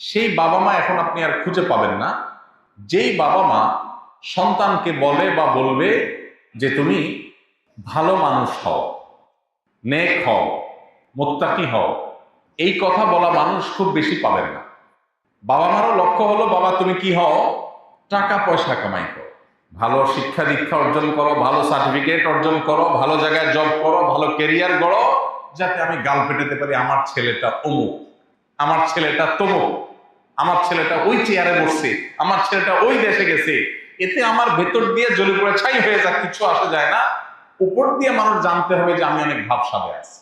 সেই বাবা মা এখন আপনি আর খুঁজে পাবেন না যেই বাবা মা সন্তানকে বলে বা বলবে যে তুমি ভালো মানুষ হও, নেক হও, মুত্তাকি হও। এই কথা বলা মানুষ খুব বেশি পাবেন না। বাবা মারও লক্ষ্য হলো বাবা তুমি কি হও, টাকা পয়সা কামাই করো, ভালো শিক্ষা দীক্ষা অর্জন করো, ভালো সার্টিফিকেট অর্জন করো, ভালো জায়গায় জব করো, ভালো ক্যারিয়ার গড়ো, যাতে আমি গাল পেটাতে পারি আমার ছেলেটা অমুক, আমার ছেলেটা তমুক, আমার ছেলেটা ওই চেয়ারে বসছে, আমার ছেলেটা ওই দেশে গেছে। এতে আমার ভেতর দিয়ে জ্বলে পড়ে ছাই হয়ে যাক, কিছু আসে যায় না। উপর দিয়ে মানুষ জানতে হবে যে আমি অনেক ভাবসাবে আছি।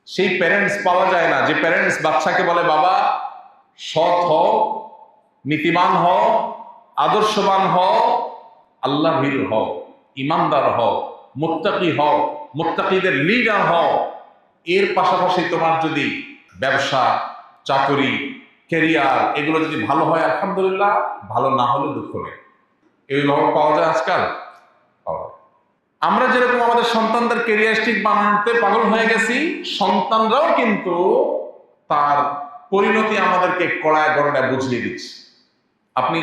সেই প্যারেন্টস পাওয়া যায় না যে প্যারেন্টস বাচ্চাকে বলে বাবা সৎ হও, নীতিমান হও, আদর্শবান হও, আল্লাহ ভীরু হও, ইমানদার হও, মুত্তাকি হও, মুত্তাকিদের লিডার হও। এর পাশাপাশি তোমার যদি ব্যবসা, চাকরি, ক্যারিয়ার এগুলো যদি ভালো হয় আলহামদুলিল্লাহ, ভালো না হলে দুঃখ নেই। এইভাবে পাওয়া যায় আজকাল পাওয়া যায়। আমরা যেরকম আমাদের সন্তানদের ক্যারিয়ারিস্টিক বানাতে পাগল হয়ে গেছি, সন্তানরাও কিন্তু তার পরিণতি আমাদেরকে কড়ায় গড়ায় বুঝিয়ে দিচ্ছে। আপনি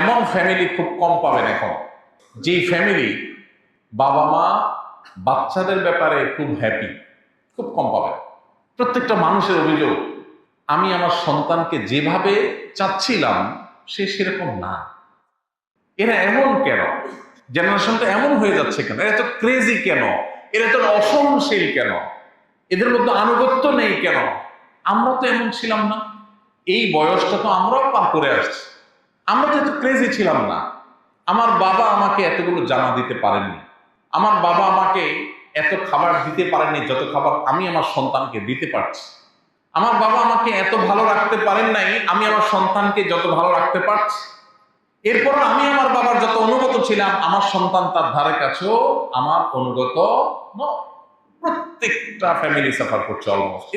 এমন ফ্যামিলি খুব কম পাবেন এখন, যেই ফ্যামিলি বাবা মা বাচ্চাদের ব্যাপারে খুব হ্যাপি, খুব কম পাবেন। প্রত্যেকটা মানুষের অভিযোগ আমি আমার সন্তানকে যেভাবে চাচ্ছিলাম সে সেরকম না। এরা এমন কেন, জেনারেশনটা এমন হয়ে যাচ্ছে কেন, এরা তো ক্রেজি কেন, এরা তো অসহনশীল কেন, এদের মধ্যে আনুগত্য নেই কেন? আমরা তো এমন ছিলাম না। এই বয়সটা তো আমরাও পার করে আসছি। আমরা তো এত ক্রেজি ছিলাম না। আমার বাবা আমাকে এতগুলো জামা দিতে পারেননি, আমার বাবা আমাকে এত খাবার দিতে পারেননি যত খাবার আমি আমার সন্তানকে দিতে পারছি। আমার বাবা আমাকে এত ভালো রাখতে পারেন নাই, আমি আমার সন্তানকে যত ভালো রাখতে পারছি। এরপর আমি আমার বাবার যত অনুগত ছিলাম, আমার সন্তান তার ধারে কাছেও আমার অনুগত নয়। প্রত্যেকটা ফ্যামিলি সাফার করছে অলমোস্ট,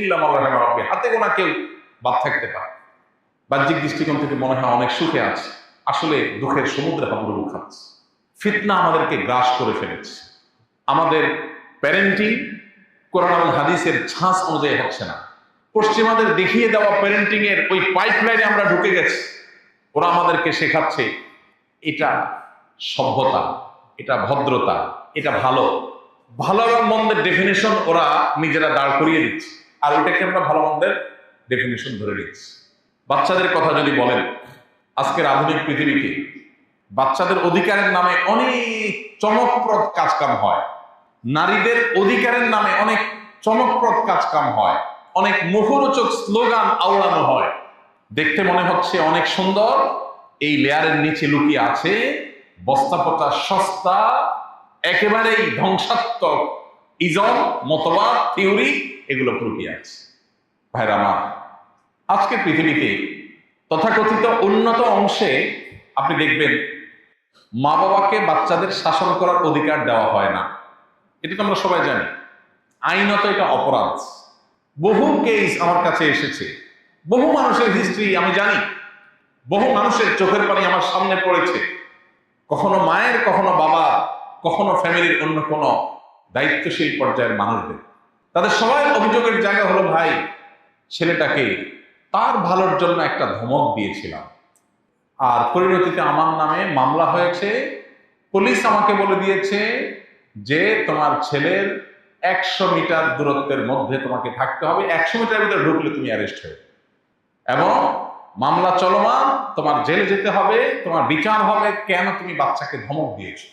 হাতে গোনা কেউ বাদ থাকতে পারে। বাহ্যিক দৃষ্টিকোণ থেকে মনে হয় অনেক সুখে আছে, আসলে দুঃখের সমুদ্রে হাবুডুবু খাচ্ছে। ফিতনা আমাদেরকে গ্রাস করে ফেলেছে। আমাদের প্যারেন্টিং কোরআন এবং হাদিসের ছাঁচ অনুযায়ী হচ্ছে না। পশ্চিমাদের দেখিয়ে দেওয়া প্যারেন্টিং এর ওই পাইপলাইনে আমরা ঢুকে গেছি। ওরা আমাদেরকে শেখাচ্ছে এটা সভ্যতা, এটা ভদ্রতা, এটা ভালো। ভালো এবং মন্দের ডেফিনেশন ওরা নিজেরা দাঁড় করিয়ে দিচ্ছে, আর ওইটাকে আমরা ভালো মন্দের ডেফিনেশন ধরে নিচ্ছি। বাচ্চাদের কথা যদি বলেন, আজকের আধুনিক পৃথিবীতে বাচ্চাদের অধিকারের নামে অনেক চমকপ্রদ কাজকাম হয়, নারীদের অধিকারের নামে অনেক চমকপ্রদ কাজকাম হয়, অনেক মুখরোচক স্লোগান আওড়ানো হয়। দেখতে মনে হচ্ছে অনেক সুন্দর, এই লেয়ারের নিচে লুকিয়ে আছে বস্তাপচা সস্তা একেবারেই ধ্বংসাত্মক ইজম, মতবাদ, থিওরি, এগুলো লুকিয়ে আছে। ভাইরা আমার, আজকের পৃথিবীতে তথাকথিত উন্নত অংশে আপনি দেখবেন মা বাবাকে বাচ্চাদের শাসন করার অধিকার দেওয়া হয় না। এটা তো আমরা সবাই জানি, আইনত এটা অপরাধ। বহু কেস আমার কাছে এসেছে, বহু মানুষের হিস্ট্রি আমি জানি, বহু মানুষের চোখের পানি আমার সামনে পড়েছে। কখনো মায়ের, কখনো বাবা, কখনো ফ্যামিলির অন্য কোনো দায়িত্বশীল পর্যায়ের মানুষদের। তাদের সবাই অভিযোগের জায়গা হলো ভাই ছেলেটাকে তার ভালোর জন্য একটা ধমক দিয়েছিলাম, আর পরিণতিতে আমার নামে মামলা হয়েছে। পুলিশ আমাকে বলে দিয়েছে যে তোমার ছেলের 100 মিটার দূরত্বের মধ্যে তোমাকে থাকতে হবে, 100 মিটার ভিতরে ঢুকলে তুমি অ্যারেস্ট হবে, এবং মামলা চলমান, তোমার জেলে যেতে হবে, তোমার বিচার হবে কেন তুমি বাচ্চাকে ধমক দিয়েছো।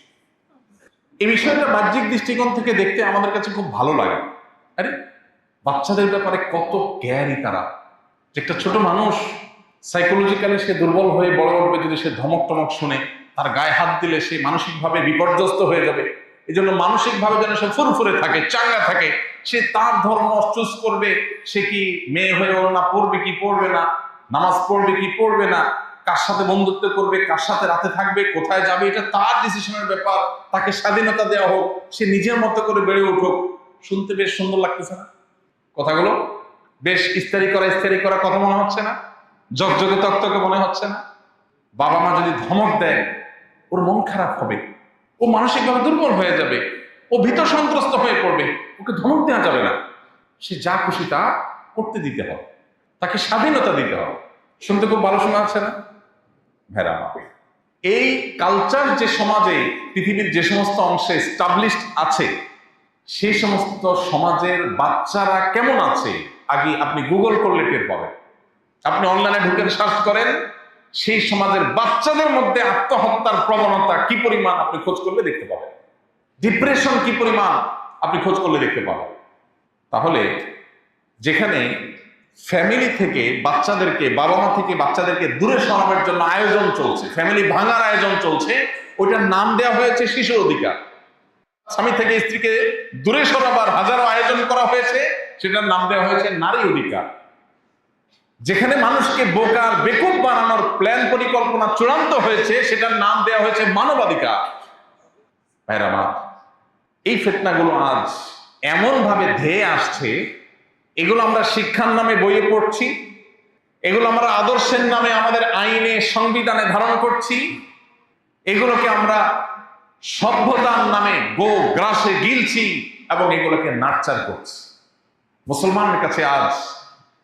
এই বিষয়টা বাহ্যিক দৃষ্টিকোণ থেকে দেখতে আমাদের কাছে খুব ভালো লাগে। আরে বাচ্চাদের ব্যাপারে কত কেয়ারি তারা, যে একটা ছোট মানুষ সাইকোলজিক্যালি সে দুর্বল হয়ে বড় উঠবে যদি সে ধমক টমক শুনে, তার গায়ে হাত দিলে সে মানসিকভাবে বিপর্যস্ত হয়ে যাবে। এই জন্য মানসিকভাবে যেন সে ফুরফুরে থাকে, চাঙ্গা থাকে, সে তার ধর্ম চুজ করবে। সে কি মেয়ে হয়ে ওড়না পড়বে কি পড়বে না, নামাজ পড়বে কি পড়বে না, কার সাথে বন্ধুত্ব করবে, কার সাথে রাতে থাকবে, কোথায় যাবে, এটা তার ডিসিশনের ব্যাপার। তাকে স্বাধীনতা দেওয়া হোক, সে নিজের মতো করে বেড়ে উঠুক। শুনতে বেশ সুন্দর লাগতেছে না কথাগুলো? বেশ ইস্তারি করা কথা মনে হচ্ছে না? জগজগে তক্তকে মনে হচ্ছে না? বাবা মা যদি ধমক দেয় ওর মন খারাপ হবে, ও মানসিকভাবে দুর্বল হয়ে যাবে, ও ভীত সন্ত্রস্ত হয়ে পড়বে। ওকে ধমক দেওয়া যাবে না, সে যা খুশি তা করতে দিতে হবে, তাকে স্বাধীনতা দিতে হবে। শুনতে খুব ভালো শোনা আছে না ভেড়া? এই কালচার যে সমাজে পৃথিবীর যে সমস্ত অংশে এস্টাবলিশড আছে, সেই সমস্ত সমাজের বাচ্চারা কেমন আছে আগে আপনি গুগল করলে টের পাবেন। আপনি অনলাইনে ঢুকে সার্চ করেন, সেই সমাজের বাচ্চাদের মধ্যে আত্মহত্যার প্রবণতা কি পরিমাণ আপনি খোঁজ করলে দেখতে পাবেন, ডিপ্রেশন কি পরিমাণ আপনি খোঁজ করলে দেখতে পাবেন। তাহলে যেখানে ফ্যামিলি থেকে বাচ্চাদেরকে, বাবা মা থেকে বাচ্চাদেরকে দূরে সরানোর জন্য আয়োজন চলছে, ফ্যামিলি ভাঙার আয়োজন চলছে, ওইটার নাম দেওয়া হয়েছে শিশু অধিকার। স্বামী থেকে স্ত্রীকে দূরে সরাবার হাজারো আয়োজন করা হয়েছে, সেটার নাম দেওয়া হয়েছে নারী অধিকার। যেখানে মানুষকে বোকার বেকুব বানানোর প্ল্যান পরিকল্পনা চূড়ান্ত হয়েছে, সেটার নাম দেওয়া হয়েছে মানবাধিকার। ভাইরা মা, এই ফিতনাগুলো আজ এমন ভাবে ধেয়ে আসছে, এগুলো আমরা শিক্ষার নামে বইয়ে পড়ছি, এগুলো আমরা আদর্শের নামে আমাদের আইনে সংবিধানে ধারণ করছি, এগুলোকে আমরা সভ্যতার নামে গো গ্রাসে গিলছি এবং এগুলোকে নার্চার করছি। মুসলমানের কাছে আজ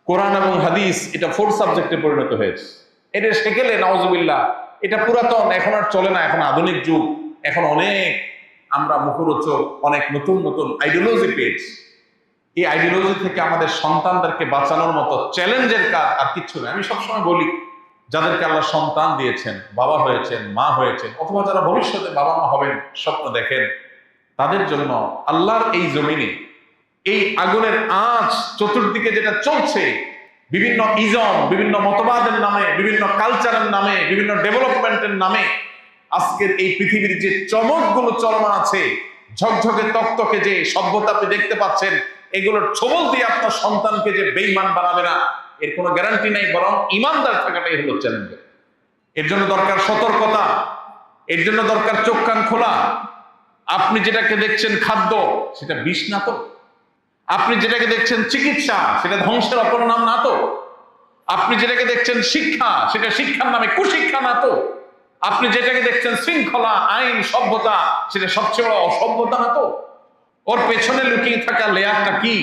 কোরআন এবং হাদিস এটা ফোর্থ সাবজেক্টে পরিণত হয়েছে। এটা শেখেলে নাউজুবিল্লাহ, এটা পুরাতন, এখন আর চলে না, এখন আধুনিক যুগ, এখন অনেক আমরা মুখরোচক অনেক নতুন নতুন আইডিওলজি পেয়েছি। এই আইডিওলজি থেকে আমাদের সন্তানদেরকে বাঁচানোর মতো চ্যালেঞ্জের কাজ আর কিচ্ছু নেই। আমি সবসময় বলি, যাদেরকে আল্লাহ সন্তান দিয়েছেন, বাবা হয়েছেন, মা হয়েছেন, অথবা যারা ভবিষ্যতে বাবা মা হবেন স্বপ্ন দেখেন, তাদের জন্য আল্লাহর এই জমিনে এই আগুনের আঁচ চতুর্দিকে যেটা চলছে, বিভিন্ন ইজম, বিভিন্ন মতবাদের নামে, বিভিন্ন কালচারের নামে, বিভিন্ন ডেভেলপমেন্টের নামে আজকের এই পৃথিবীর যে চমকগুলো চলমান আছে, ঝকঝকে তকতকে যে সভ্যতা আপনি দেখতে পাচ্ছেন, এগুলোর ছবল দিয়ে আপনার সন্তানকে যে বেঈমান বানাবে না, এর কোনো গ্যারান্টি নেই, বরং ইমানদার থাকাটাই হলো চ্যালেঞ্জ। এর জন্য দরকার সতর্কতা, এর জন্য দরকার চোখ কান খোলা। আপনি যেটাকে দেখছেন খাদ্য, সেটা বিষ না তো? আপনি যেটাকে দেখছেন চিকিৎসা, সেটা ধ্বংসের অপর নাম না তো? আপনি যেটাকে দেখছেন শিক্ষা, সেটা শিক্ষার নামে কুশিক্ষা না তো? আপনি যেটাকে দেখছেন শৃঙ্খলা, আইন, সভ্যতা, সেটা সবচেয়ে বড় অসভ্যতা না তো? ওর পেছনে লুকিয়ে থাকা লেয়ারটা কি,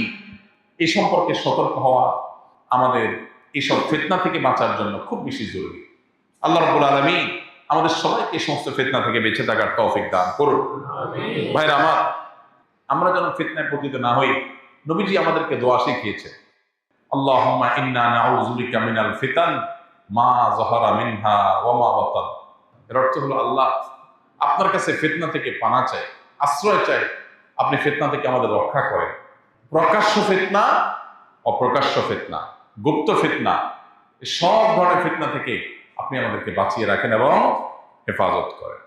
এই সম্পর্কে সতর্ক হওয়া আমাদের এইসব ফিতনা থেকে বাঁচার জন্য খুব বেশি জরুরি। আল্লাহ রাব্বুল আলামিন আমাদের সবাইকে এই সমস্ত ফিতনা থেকে বেঁচে থাকার তৌফিক দান করুন। ভাইরা আমার, আমরা যেন ফিতনায় পতিত না হই, নবীজি আমাদেরকে দোয়া শিখিয়েছে, আল্লাহুম্মা ইন্না নাউযু বিকা মিনাল ফিতান মা যাহারা মিনহা ওয়া মা বাতান। এর অর্থ হলো, আল্লাহ আপনার কাছে ফিতনা থেকে পানা চাই, আশ্রয় চাই, আপনি ফিতনা থেকে আমাদের রক্ষা করেন। প্রকাশ্য ফিতনা, অপ্রকাশ্য ফিতনা, গুপ্ত ফিতনা, সব ধরনের ফিতনা থেকে আপনি আমাদেরকে বাঁচিয়ে রাখেন এবং হেফাজত করেন।